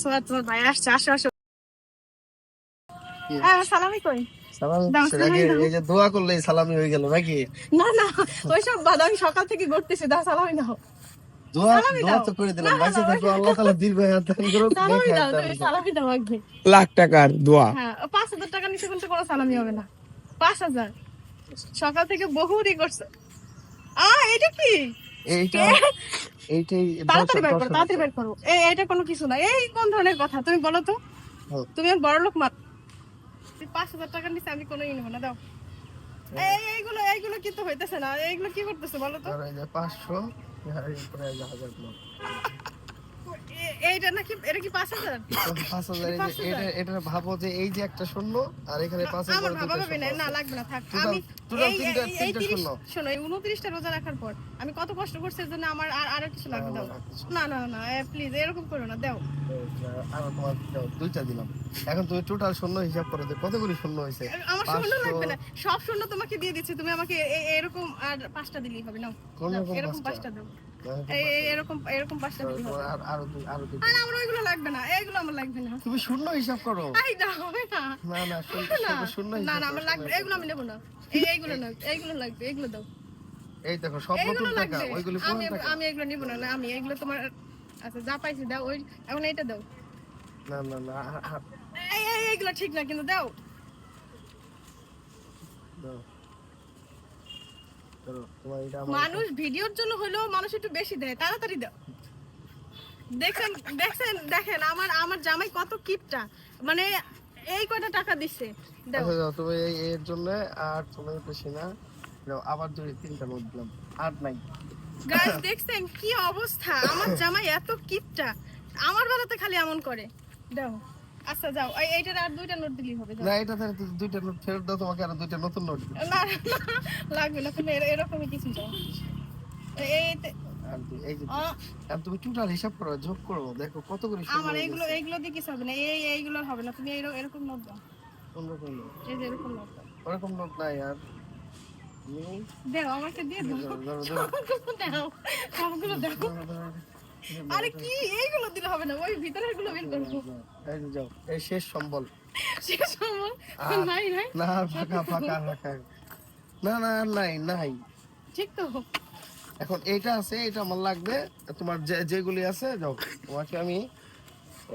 সোয়াত তোমার ভাই আসছে, আসো আসো। হ্যাঁ সালামি কই? সালামি দাও, কিসের? সালামি আগে দাও। এই যে দোয়া করলেই সালামি হয়ে গেল নাকি? না না, ওইসব বাদ, আমি সকাল থেকে ঘুরতেছি, দাও সালামি দাও। দোয়া সালামি দোয়া দাও। তো করে না দিলাম, না বাইসে না, থাকো, আল্লাহ তাআলা দীর্ঘ হায়াত দান করুক, নেক সালামি হায়াত দাও, দান তুমি করুক। সালামি দাও আগে। লাখ টাকার দোয়া। হ্যাঁ 5,000 টাকা নিচে কিন্তু কোনো সালামি হবে না। 5,000 সকাল থেকে বহুরই করছে। এটা কি? এইটা এইটাই তাড়াতাড়ি বের করো, 10,000 তাড়াতাড়ি বের করো। এটা কোনো কিছু না। এই কোন ধরনের কথা তুমি বলো তো? হোক। তুমি বড় লোক মা। 5,000 টাকার নিচে আমি কোনো নেবো না, দাও। এইগুলো এইগুলো কি তো হইতেছে না, এইগুলো কি করতেছে বলো তো? আর এই যে 500 আর এরপরে এই যে 1000 ব্লক। এইটা নাকি, এটা কি 5,000? 5,000 এই যে এটা ভাবো যে এই যে একটা শূন্য আর এখানে 5,000 আমার দুটো ভাবা শূন্য না, আছে। লাগবে না, থাক। টোটাল আমি টোটাল এই তিনটা এই তিনটা 30 শূন্য। শোনো, এই 29টা রোজা রাখার পর আমি কত কষ্ট করছি, এর জন্য আমার আর কিছু লাগবে, দাও। না, কিছু না না না, প্লিজ এরকম করো না, দাও। আর তোমার দাও, দুইটা দিলাম। এখন তুমি টোটাল শূন্য হিসাব করো যে কতগুলি শূন্য হয়েছে। আমার শূন্য 500 লাগবে না, সব শূন্য তোমাকে দিয়ে দিচ্ছি, তুমি আমাকে এরকম আর 5টা দিলেই হবে, নাও। কোন দাও, রকম এরকম 5টা দাও। এরকম এরকম 5টা দিলেই হবে। আরো দুটো। আর আমার ওইগুলো লাগবে না, এইগুলো আমার লাগবে না। তুমি শূন্য হিসাব করো। আই না, হবে না। না না শূন্য না হিসাব না, করো, আমার লাগবে, এগুলো আমি নেব না। এইগুলো না, এইগুলো লাগবে, এগুলো দাও। এই দেখো সব নতুন এইগুলো টাকা, লাগবে। ওইগুলি আমি পুরান টাকা। আমি এগুলো নিব না, না আমি এগুলো তোমার, আচ্ছা যা পাইছি দাও, ওই এখন এইটা দাও। না না না এইগুলো ঠিক না কিন্তু, দাও। দাও। ধরো, তোমার এটা আমার মানুষ ভিডিওর জন্য হলেও মানুষ একটু বেশি দেয়, তাড়াতাড়ি দাও। দেখেন দেখেন দেখেন, আমার জামাই কত কিপটা, মানে এই কয়টা টাকা দিচ্ছে, দাও। আচ্ছা দাও, তুমি এর জন্য আর তুমি বেশি না দাও, আবার দুই তিনটা নোট দিলাম, আর নাই। গাইস দেখছেন কি অবস্থা, আমার জামাই এত কিপটা, আমার বেলাতে খালি এমন করে, দাও। আচ্ছা যাও, এইটার আর 2টা নোট দিলেই হবে, দাও। না এটা তাহলে দুইটা নোট ফেরত দাও, তোমাকে আর দুইটা নতুন নোট দিই। না না, লাগবে না, তুমি এরকমই কিছু চাও। আর এই যে আ- আর তুমি টোটাল হিসাব করো, যোগ করো, দেখো কতগুলি শূন্য আমার হয়ে এইগুলো গেছে। এইগুলো দিয়ে কিছু হবে না, এইগুলো হবে না, তুমি এরকম নোট দাও। কোন রকম নোট? এই যে এরকম নোট দাও। ওরকম নোট নাই আর নেই। দাও আমাকে দিয়ে দাও, ধরো, ধরো, ধরো। সবগুলো দাও, সবগুলো দাও। আরে কি, এইগুলো দিলে হবে না, ওই ভিতরের গুলো বের করবো। এই যে যাও, এই শেষ সম্বল। শেষ আমার নাই নাই, না ফাঁকা ফাঁকা ফাঁকা। না না আর নাই নাই। ঠিক তো। এখন এটা আছে, এটা আমার লাগবে। তোমার যেগুলি আছে যাও, তোমাকে আমি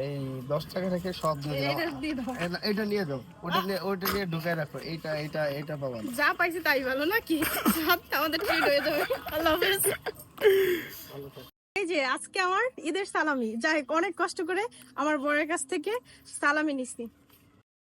এই 10 টাকা রেখে সব দিয়ে দিলাম। এটা দিয়ে দাও, এটা নিয়ে যাও, ওটা নিয়ে ঢুকায় রাখো, এটা পাবা না। যা পাইছি তাই ভালো নাকি, আমাদের ট্রিট হয়ে যাবে। আল্লাহ হাফেজ। এই যে আজকে আমার ঈদের সালামি, যাই হোক অনেক কষ্ট করে আমার বরের কাছ থেকে সালামি নিছি।